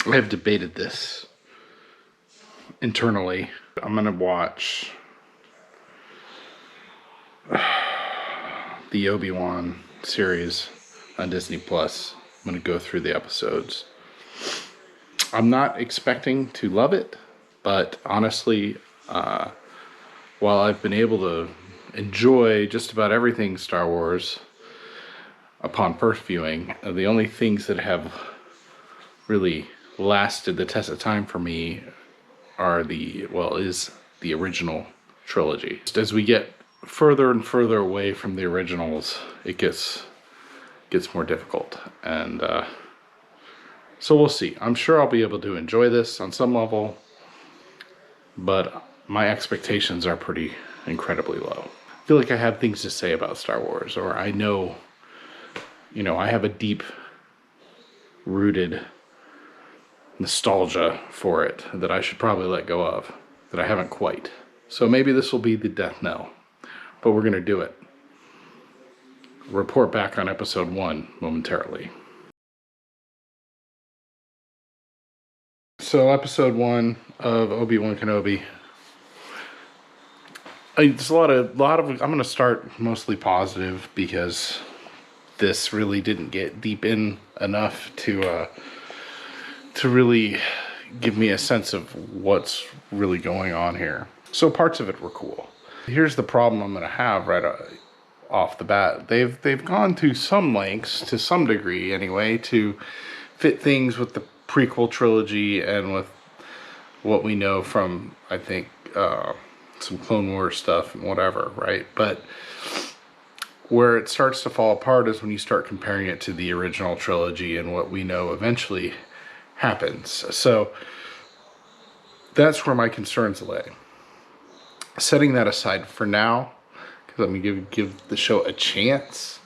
I have debated this internally. I'm gonna watch the Obi Wan series on Disney Plus. I'm gonna go through the episodes. I'm not expecting to love it, but honestly, while I've been able to enjoy just about everything Star Wars upon first viewing, the only things that have really lasted the test of time for me are is the original trilogy. As we get further and further away from the originals, it gets more difficult, and so we'll see. I'm sure I'll be able to enjoy this on some level, but my expectations are pretty incredibly low. I feel like I have things to say about Star Wars, or I know, I have a deep rooted nostalgia for it that I should probably let go of, that I haven't quite. So maybe this will be the death knell, but we're gonna do it. Report back on episode 1 momentarily. So episode 1 of Obi Wan Kenobi. It's a lot of. I'm gonna start mostly positive because this really didn't get deep in enough to really give me a sense of what's really going on here. So parts of it were cool. Here's the problem I'm gonna have right off the bat. They've gone to some lengths, to some degree anyway, to fit things with the prequel trilogy and with what we know from, I think, some Clone Wars stuff and whatever, right? But where it starts to fall apart is when you start comparing it to the original trilogy and what we know eventually happens. So that's where my concerns lay. Setting that aside for now, because let me give the show a chance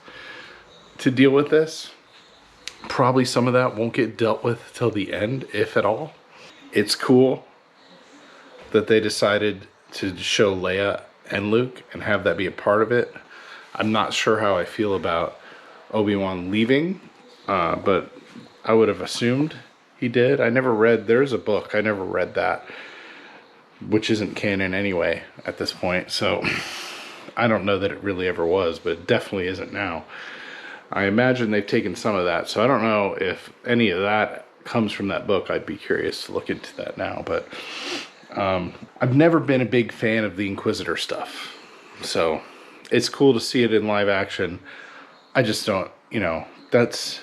to deal with this. Probably some of that won't get dealt with till the end, if at all. It's cool that they decided to show Leia and Luke and have that be a part of it. I'm not sure how I feel about Obi-Wan leaving, but I would have assumed he did. There's a book, I never read that, which isn't canon anyway at this point, so I don't know that it really ever was, but it definitely isn't now. I imagine they've taken some of that, so I don't know if any of that comes from that book. I'd be curious to look into that now, but I've never been a big fan of the Inquisitor stuff, so it's cool to see it in live action. I just don't, that's...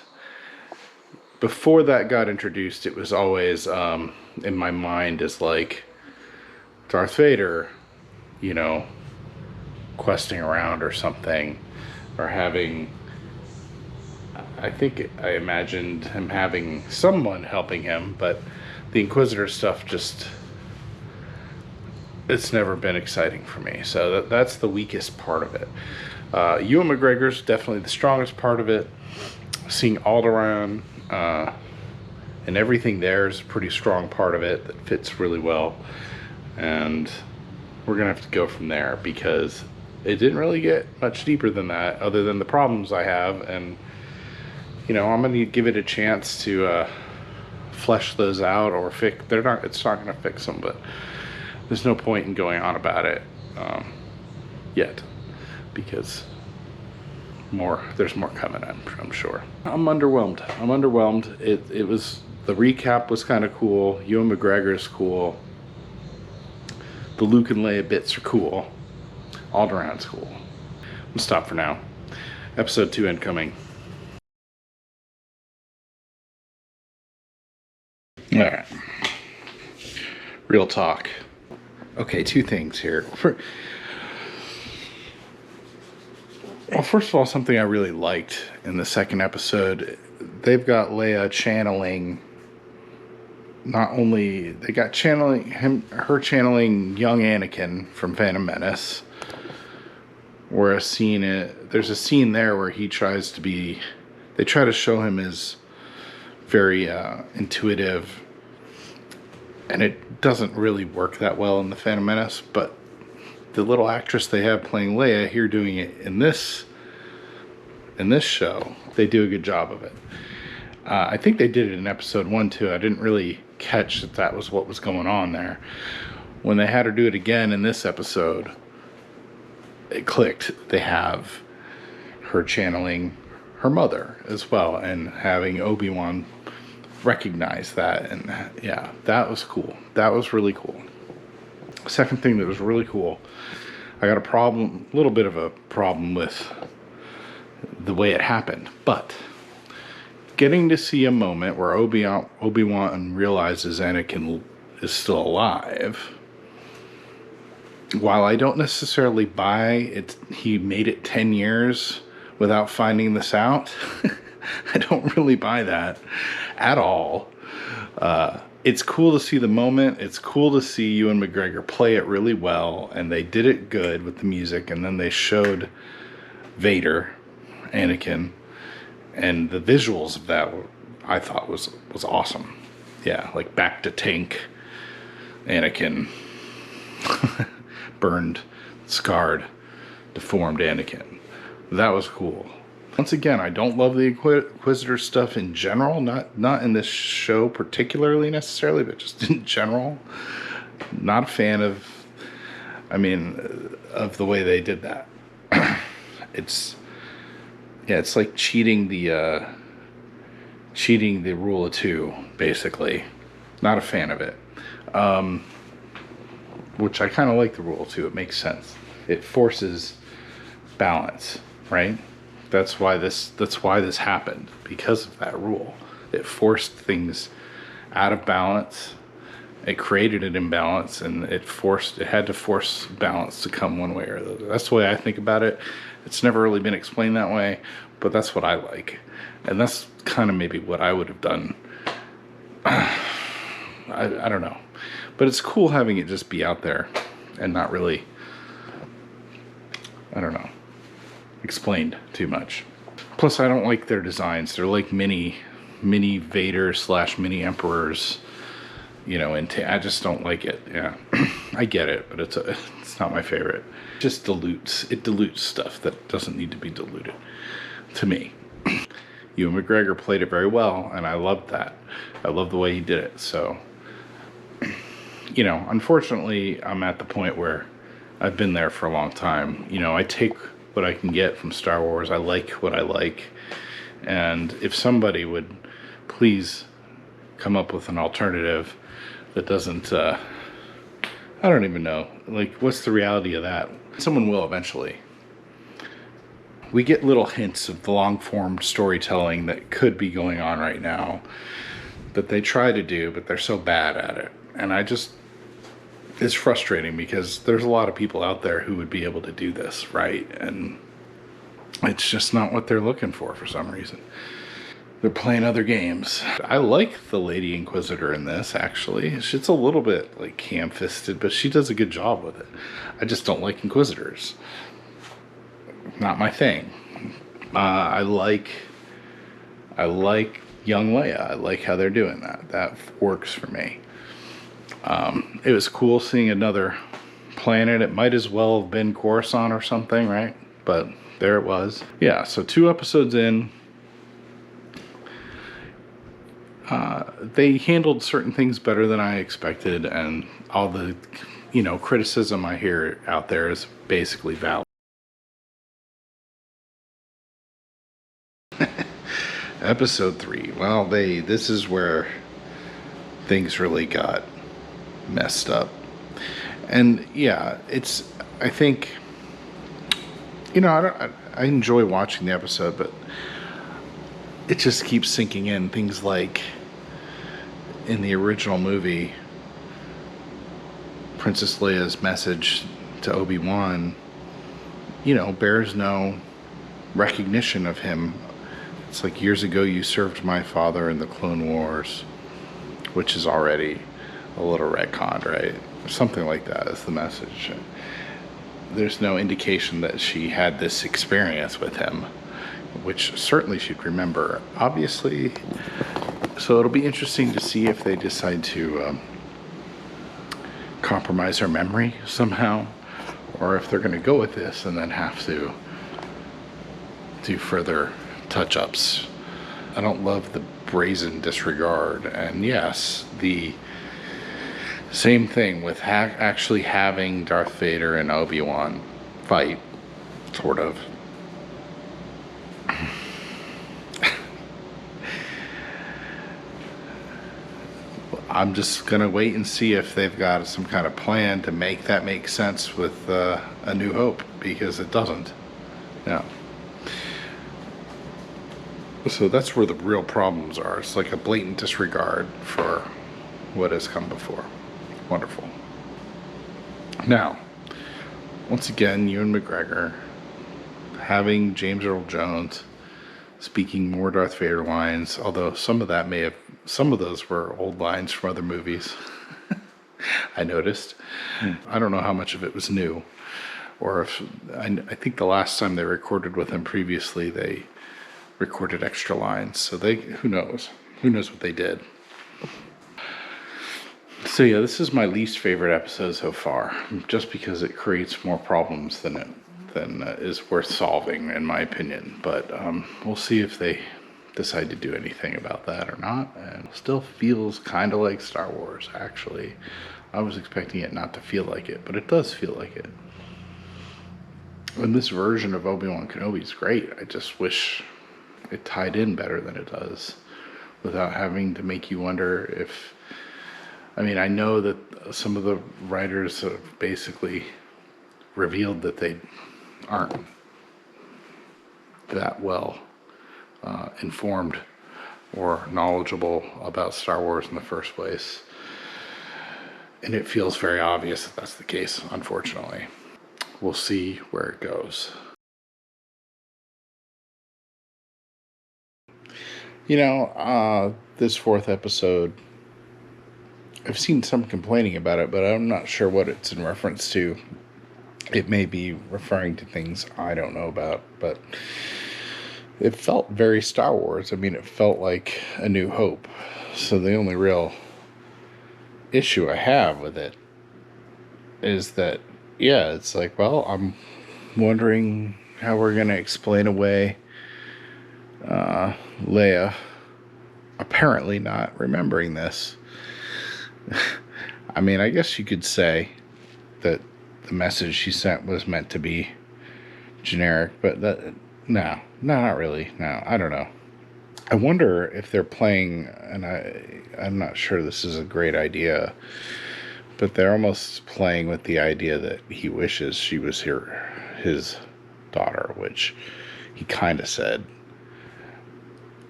Before that got introduced, it was always in my mind as like Darth Vader, questing around or something, or having... I imagined him having someone helping him, but the Inquisitor stuff it's never been exciting for me. So that's the weakest part of it. Ewan McGregor's definitely the strongest part of it. Seeing Alderaan and everything there is a pretty strong part of it that fits really well. And we're gonna have to go from there because it didn't really get much deeper than that, other than the problems I have, and I'm gonna give it a chance to flesh those out or fix. It's not gonna fix them, but there's no point in going on about it yet, because there's more coming. I'm sure. I'm underwhelmed. It was, the recap was kind of cool. Ewan McGregor is cool. The Luke and Leia bits are cool. Alderaan's cool. I'm gonna stop for now. Episode 2 incoming. All right. Real talk. Okay, 2 things here. Well, first of all, something I really liked in the second episode, they've got Leia channeling, her channeling young Anakin from Phantom Menace, where there's a scene there where they try to show him as very intuitive, and it doesn't really work that well in the Phantom Menace, but the little actress they have playing Leia here doing it in this show, they do a good job of it. I think they did it in episode 1 too. I didn't really catch that that was what was going on there. When they had her do it again in this episode, it clicked. They have her channeling her mother as well, and having Obi-Wan recognize that. And yeah, that was cool. That was really cool. Second thing that was really cool, I got a little bit of a problem with the way it happened, but getting to see a moment where Obi-Wan realizes Anakin is still alive, while I don't necessarily buy it, he made it 10 years without finding this out. I don't really buy that at all. It's cool to see the moment. It's cool to see Ewan McGregor play it really well, and they did it good with the music, and then they showed Vader, Anakin, and the visuals of that I thought was awesome. Yeah, like back to tank Anakin. Burned, scarred, deformed Anakin. That was cool. Once again, I don't love the Inquisitor stuff in general, not in this show particularly necessarily, but just in general. Not a fan of, of the way they did that. It's like cheating the rule of two, basically. Not a fan of it. Which I kind of like the rule too. It makes sense. It forces balance, right? That's why this happened, because of that rule. It forced things out of balance. It created an imbalance, and it had to force balance to come one way or the other. That's the way I think about it. It's never really been explained that way, but that's what I like. And that's kind of maybe what I would have done. I don't know. But it's cool having it just be out there and not really, I don't know, explained too much. Plus, I don't like their designs. They're like mini Vader / mini Emperors, and I just don't like it. Yeah, I get it, but it's not my favorite. It just dilutes stuff that doesn't need to be diluted, to me. Ewan McGregor played it very well, and I loved that. I love the way he did it, so... unfortunately, I'm at the point where I've been there for a long time. I take what I can get from Star Wars. I like what I like. And if somebody would please come up with an alternative that doesn't, I don't even know. Like, what's the reality of that? Someone will eventually. We get little hints of the long-form storytelling that could be going on right now that they try to do, but they're so bad at it. And it's frustrating because there's a lot of people out there who would be able to do this, right? And it's just not what they're looking for some reason. They're playing other games. I like the Lady Inquisitor in this, actually. It's a little bit like ham-fisted, but she does a good job with it. I just don't like Inquisitors. Not my thing. I like young Leia. I like how they're doing that. That works for me. It was cool seeing another planet. It might as well have been Coruscant or something, right? But there it was. Yeah, so 2 episodes in, they handled certain things better than I expected, and all the, criticism I hear out there is basically valid. Episode 3. Well, this is where things really got messed up. And yeah, I think, I enjoy watching the episode, but it just keeps sinking in. Things like in the original movie, Princess Leia's message to Obi-Wan, bears no recognition of him. It's like, years ago you served my father in the Clone Wars, which is already a little retconned, right? Something like that is the message. There's no indication that she had this experience with him, which certainly she'd remember, obviously. So it'll be interesting to see if they decide to compromise her memory somehow, or if they're going to go with this and then have to do further touch-ups I don't love the brazen disregard. And yes, the same thing with actually having Darth Vader and Obi-Wan fight, sort of. I'm just going to wait and see if they've got some kind of plan to make that make sense with A New Hope, because it doesn't. No. So that's where the real problems are. It's like a blatant disregard for what has come before. Wonderful. Now, once again, Ewan McGregor having James Earl Jones speaking more Darth Vader lines, although some of those were old lines from other movies. I noticed. I don't know how much of it was new, or if I think the last time they recorded with him previously, they recorded extra lines. So who knows what they did. So yeah, this is my least favorite episode so far, just because it creates more problems than is worth solving, in my opinion. But we'll see if they decide to do anything about that or not. And it still feels kind of like Star Wars, actually. I was expecting it not to feel like it, but it does feel like it. And this version of Obi Wan Kenobi is great. I just wish it tied in better than it does, without having to make you wonder if... I mean, I know that some of the writers have basically revealed that they aren't that well informed or knowledgeable about Star Wars in the first place. And it feels very obvious that that's the case, unfortunately. We'll see where it goes. You know, this fourth episode, I've seen some complaining about it, but I'm not sure what it's in reference to. It may be referring to things I don't know about, but it felt very Star Wars. I mean, it felt like A New Hope. So the only real issue I have with it is that, yeah, it's like, well, I'm wondering how we're going to explain away Leia apparently not remembering this. I mean, I guess you could say that the message she sent was meant to be generic, but no, not really. No, I don't know. I wonder if they're playing, and I'm not sure this is a great idea, but they're almost playing with the idea that he wishes she was his daughter, which he kind of said,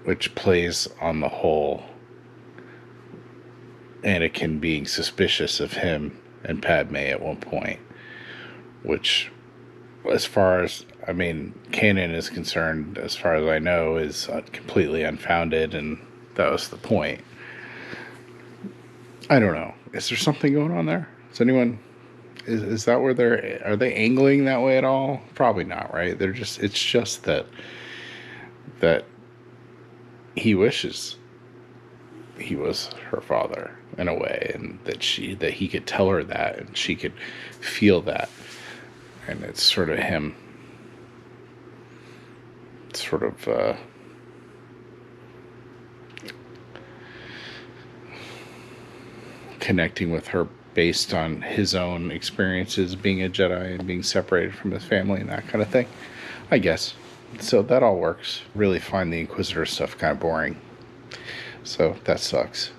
which plays on the whole Anakin being suspicious of him and Padme at one point, which, as far as, I mean, canon is concerned, as far as I know, is completely unfounded, and that was the point. I don't know. Is there something going on there? Is that where are they angling that way at all? Probably not, right? It's just that he wishes he was her father in a way, and that he could tell her that, and she could feel that. And it's sort of him connecting with her based on his own experiences being a Jedi and being separated from his family and that kind of thing, I guess. So that all works. Really find the Inquisitor stuff kind of boring, so that sucks.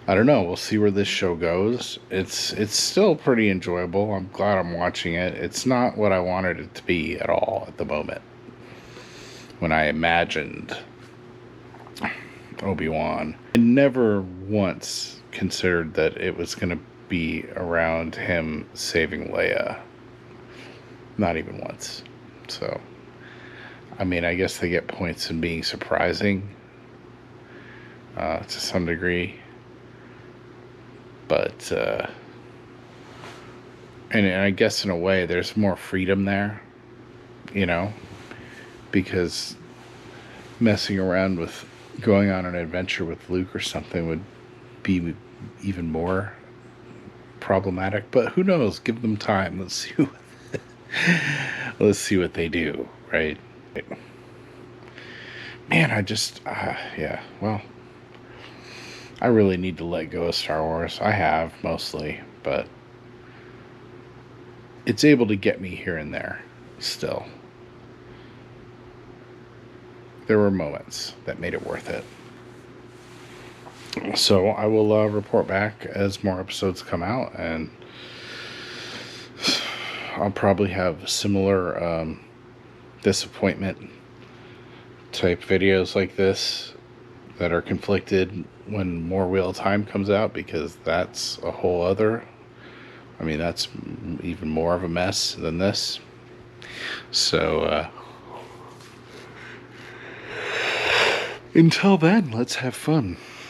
I don't know. We'll see where this show goes. It's still pretty enjoyable. I'm glad I'm watching it. It's not what I wanted it to be at all at the moment. When I imagined Obi-Wan, I never once considered that it was going to be around him saving Leia. Not even once. So, I mean, I guess they get points in being surprising to some degree. But, and I guess in a way there's more freedom there, you know, because messing around with going on an adventure with Luke or something would be even more problematic. But who knows? Give them time. Let's see what they do, right? man, I just, yeah, well, I really need to let go of Star Wars. I have, mostly, but it's able to get me here and there still. There were moments that made it worth it. So I will report back as more episodes come out, and I'll probably have similar disappointment type videos like this that are conflicted when more Wheel of Time comes out, because that's a whole other, I mean, that's even more of a mess than this. So until then, let's have fun.